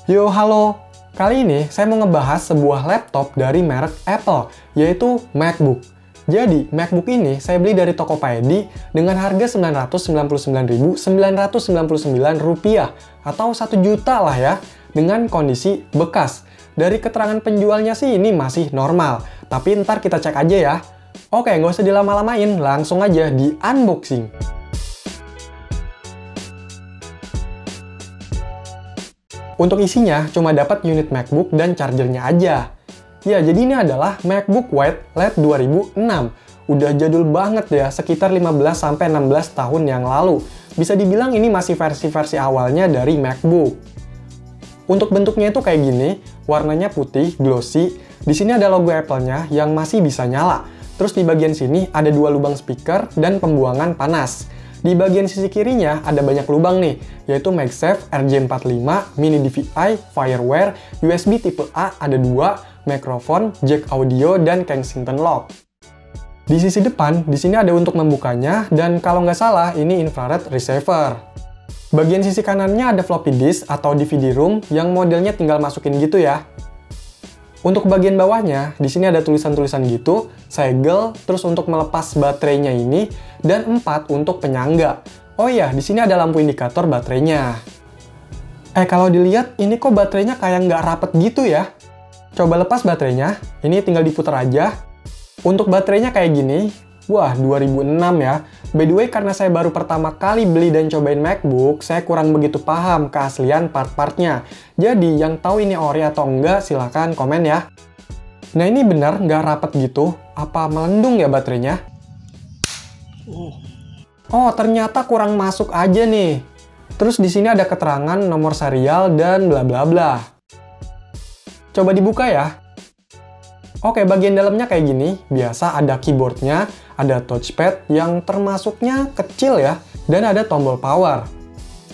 Yo, halo! Kali ini saya mau ngebahas sebuah laptop dari merek Apple, yaitu MacBook. Jadi, MacBook ini saya beli dari Tokopedia dengan harga Rp999.999 atau 1 juta lah ya, dengan kondisi bekas. Dari keterangan penjualnya sih ini masih normal, tapi ntar kita cek aja ya. Oke, nggak usah dilama-lamain, langsung aja di unboxing. Untuk isinya, cuma dapat unit MacBook dan chargernya aja. Ya, jadi ini adalah MacBook White LED 2006. Udah jadul banget ya, sekitar 15-16 tahun yang lalu. Bisa dibilang ini masih versi-versi awalnya dari MacBook. Untuk bentuknya itu kayak gini, warnanya putih, glossy. Di sini ada logo Apple-nya yang masih bisa nyala. Terus di bagian sini ada 2 lubang speaker dan pembuangan panas. Di bagian sisi kirinya ada banyak lubang nih, yaitu MagSafe RJ45, mini DVI, Firewire, USB tipe A ada 2, mikrofon, jack audio, dan Kensington lock. Di sisi depan, di sini ada untuk membukanya, dan kalau nggak salah ini infrared receiver. Bagian sisi kanannya ada floppy disk atau DVD room yang modelnya tinggal masukin gitu ya. Untuk bagian bawahnya, di sini ada tulisan-tulisan gitu, segel, terus untuk melepas baterainya ini, dan 4 untuk penyangga. Oh iya, di sini ada lampu indikator baterainya. Kalau dilihat, ini kok baterainya kayak nggak rapet gitu ya? Coba lepas baterainya, ini tinggal diputar aja. Untuk baterainya kayak gini, wah 2006 ya. By the way, karena saya baru pertama kali beli dan cobain MacBook, saya kurang begitu paham keaslian part-partnya. Jadi, yang tahu ini ori atau enggak, silahkan komen ya. Nah, ini benar nggak rapet gitu? Apa melendung ya baterainya? Oh, ternyata kurang masuk aja nih. Terus di sini ada keterangan nomor serial dan bla bla bla. Coba dibuka ya. Oke, bagian dalamnya kayak gini. Biasa ada keyboardnya, ada touchpad yang termasuknya kecil ya, dan ada tombol power.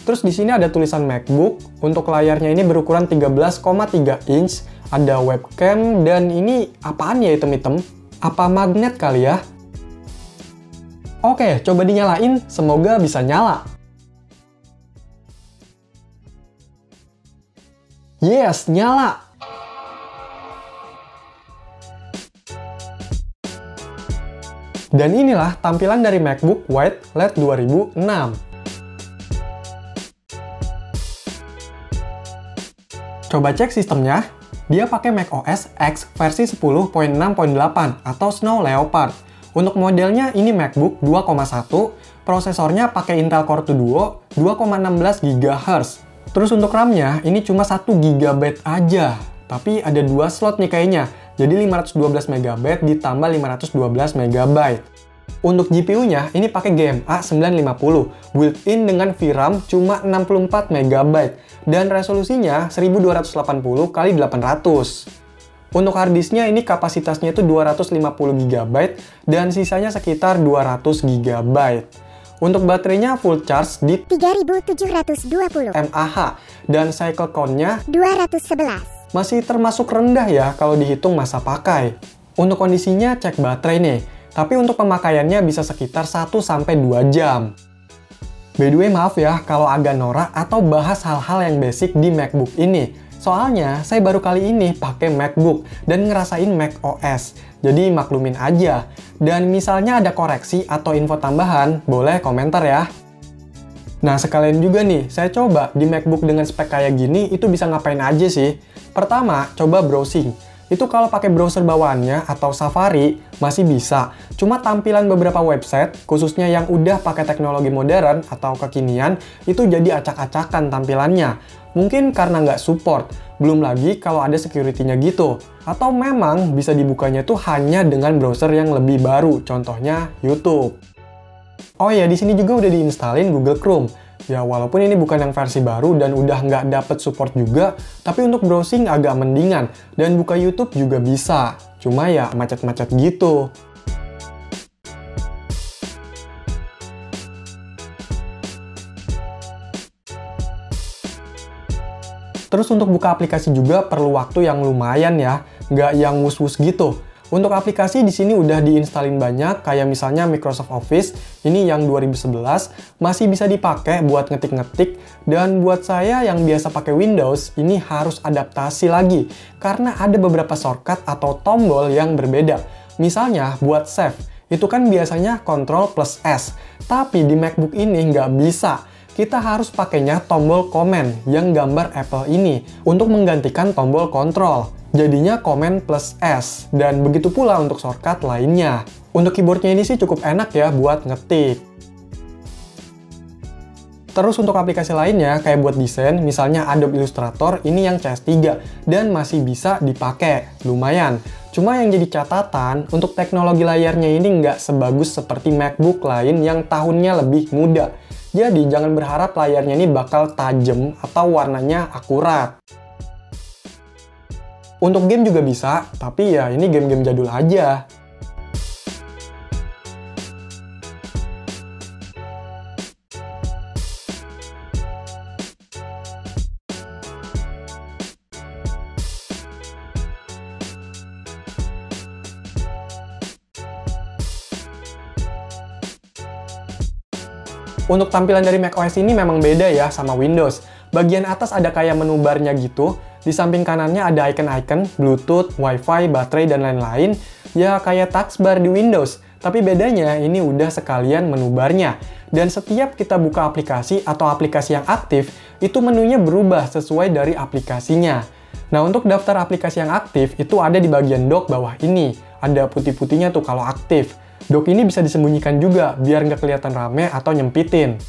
Terus di sini ada tulisan MacBook. Untuk layarnya ini berukuran 13,3 inch, ada webcam, dan ini apaan ya item-item? Apa magnet kali ya? Oke, coba dinyalain, semoga bisa nyala. Yes, nyala! Dan inilah tampilan dari MacBook White LED 2006. Coba cek sistemnya, dia pakai macOS X versi 10.6.8 atau Snow Leopard. Untuk modelnya ini MacBook 2,1, prosesornya pakai Intel Core 2 Duo 2,16 GHz. Terus untuk RAM-nya ini cuma 1 GB aja, tapi ada 2 slot nih kayaknya. Jadi 512 MB ditambah 512 MB. Untuk GPU-nya ini pakai GMA 950, built-in dengan VRAM cuma 64 MB dan resolusinya 1280x800. Untuk harddisknya ini kapasitasnya itu 250 GB dan sisanya sekitar 200 GB. Untuk baterainya full charge di 3720 mAh dan cycle count-nya 211. masih termasuk rendah ya kalau dihitung masa pakai. Untuk kondisinya cek baterai nih, tapi untuk pemakaiannya bisa sekitar 1-2 jam. By the way, maaf ya kalau agak norak atau bahas hal-hal yang basic di MacBook ini. Soalnya saya baru kali ini pakai MacBook dan ngerasain macOS, jadi maklumin aja. Dan misalnya ada koreksi atau info tambahan, boleh komentar ya. Nah, sekalian juga nih, saya coba di MacBook dengan spek kayak gini, itu bisa ngapain aja sih? Pertama, coba browsing. Itu kalau pakai browser bawaannya atau Safari, masih bisa. Cuma tampilan beberapa website, khususnya yang udah pakai teknologi modern atau kekinian, itu jadi acak-acakan tampilannya. Mungkin karena nggak support, belum lagi kalau ada security-nya gitu. Atau memang bisa dibukanya tuh hanya dengan browser yang lebih baru, contohnya YouTube. Oh ya, di sini juga udah diinstalin Google Chrome. Ya, walaupun ini bukan yang versi baru dan udah nggak dapet support juga, tapi untuk browsing agak mendingan, dan buka YouTube juga bisa. Cuma ya macet-macet gitu. Terus untuk buka aplikasi juga perlu waktu yang lumayan ya, nggak yang wus-wus gitu. Untuk aplikasi di sini udah diinstalin banyak, kayak misalnya Microsoft Office, ini yang 2011, masih bisa dipakai buat ngetik-ngetik, dan buat saya yang biasa pakai Windows, ini harus adaptasi lagi, karena ada beberapa shortcut atau tombol yang berbeda. Misalnya, buat save, itu kan biasanya Ctrl plus S, tapi di MacBook ini nggak bisa. Kita harus pakainya tombol Command yang gambar Apple ini, untuk menggantikan tombol Ctrl. Jadinya Command plus S, dan begitu pula untuk shortcut lainnya. Untuk keyboardnya ini sih cukup enak ya buat ngetik. Terus untuk aplikasi lainnya, kayak buat desain, misalnya Adobe Illustrator, ini yang CS3, dan masih bisa dipakai. Lumayan. Cuma yang jadi catatan, untuk teknologi layarnya ini nggak sebagus seperti MacBook lain yang tahunnya lebih muda. Jadi jangan berharap layarnya ini bakal tajam atau warnanya akurat. Untuk game juga bisa, tapi ya ini game-game jadul aja. Untuk tampilan dari macOS ini memang beda ya sama Windows. Bagian atas ada kayak menu bar-nya gitu, di samping kanannya ada icon-icon, Bluetooth, Wi-Fi, baterai, dan lain-lain. Ya kayak taskbar di Windows, tapi bedanya ini udah sekalian menu bar-nya. Dan setiap kita buka aplikasi atau aplikasi yang aktif, itu menunya berubah sesuai dari aplikasinya. Nah untuk daftar aplikasi yang aktif, itu ada di bagian dock bawah ini. Ada putih-putihnya tuh kalau aktif. Dock ini bisa disembunyikan juga, biar nggak kelihatan rame atau nyempitin.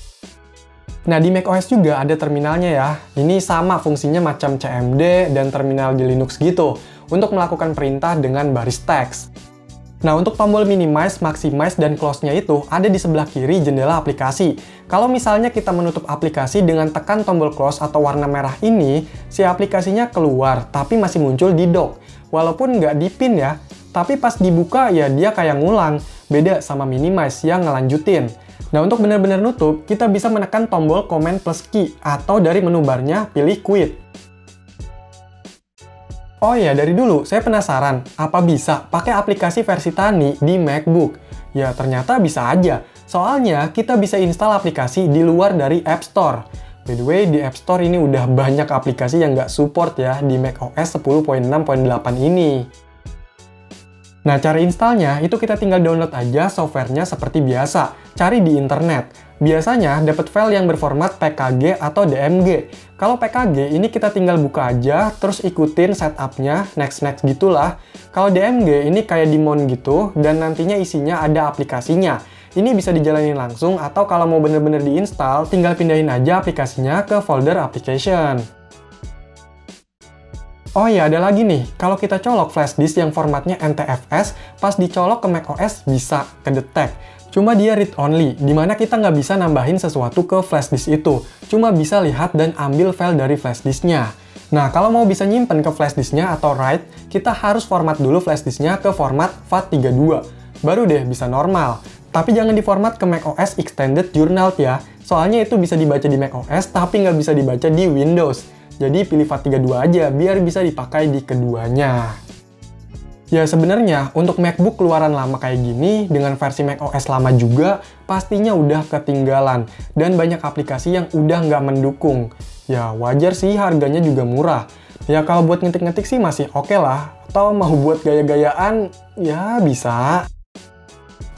Nah, di macOS juga ada terminalnya ya. Ini sama fungsinya macam CMD dan terminal di Linux gitu, untuk melakukan perintah dengan baris teks. Nah, untuk tombol minimize, maximize, dan close-nya itu ada di sebelah kiri jendela aplikasi. Kalau misalnya kita menutup aplikasi dengan tekan tombol close atau warna merah ini, si aplikasinya keluar, tapi masih muncul di dock. Walaupun nggak di-pin ya, tapi pas dibuka ya dia kayak ngulang. Beda sama minimize yang ngelanjutin. Nah, untuk benar-benar nutup, kita bisa menekan tombol Command plus Key, atau dari menu barnya pilih Quit. Oh ya, dari dulu saya penasaran, apa bisa pakai aplikasi versi Tani di MacBook? Ya, ternyata bisa aja. Soalnya, kita bisa install aplikasi di luar dari App Store. By the way, di App Store ini udah banyak aplikasi yang nggak support ya di macOS 10.6.8 ini. Nah, cara installnya itu kita tinggal download aja softwarenya seperti biasa. Cari di internet. Biasanya dapat file yang berformat PKG atau DMG. Kalau PKG ini kita tinggal buka aja, terus ikutin setupnya, next gitulah. Kalau DMG ini kayak dimon gitu, dan nantinya isinya ada aplikasinya. Ini bisa dijalanin langsung, atau kalau mau bener-bener diinstal, tinggal pindahin aja aplikasinya ke folder application. Oh ya, ada lagi nih, kalau kita colok flash disk yang formatnya NTFS, pas dicolok ke macOS bisa kedetek. Cuma dia read-only, dimana kita nggak bisa nambahin sesuatu ke flash disk itu. Cuma bisa lihat dan ambil file dari flash disknya. Nah, kalau mau bisa nyimpen ke flash disknya atau write, kita harus format dulu flash disknya ke format FAT32. Baru deh bisa normal. Tapi jangan diformat ke macOS Extended Journal ya, soalnya itu bisa dibaca di macOS tapi nggak bisa dibaca di Windows. Jadi pilih FAT32 aja, biar bisa dipakai di keduanya. Ya sebenarnya, untuk MacBook keluaran lama kayak gini, dengan versi macOS lama juga, pastinya udah ketinggalan. Dan banyak aplikasi yang udah nggak mendukung. Ya wajar sih, harganya juga murah. Ya kalau buat ngetik-ngetik sih masih oke lah. Atau mau buat gaya-gayaan, ya bisa.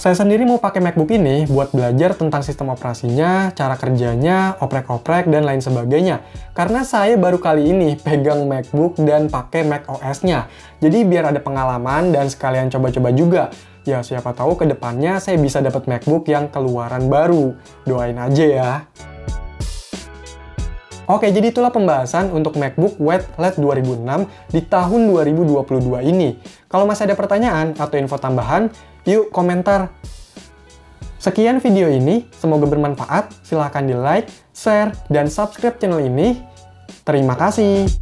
Saya sendiri mau pakai MacBook ini buat belajar tentang sistem operasinya, cara kerjanya, oprek-oprek, dan lain sebagainya. Karena saya baru kali ini pegang MacBook dan pakai macOS-nya. Jadi biar ada pengalaman dan sekalian coba-coba juga. Ya siapa tahu ke depannya saya bisa dapat MacBook yang keluaran baru. Doain aja ya. Oke, jadi itulah pembahasan untuk MacBook White LED 2006 di tahun 2022 ini. Kalau masih ada pertanyaan atau info tambahan, yuk komentar. Sekian video ini, semoga bermanfaat. Silahkan di like, share, dan subscribe channel ini. Terima kasih.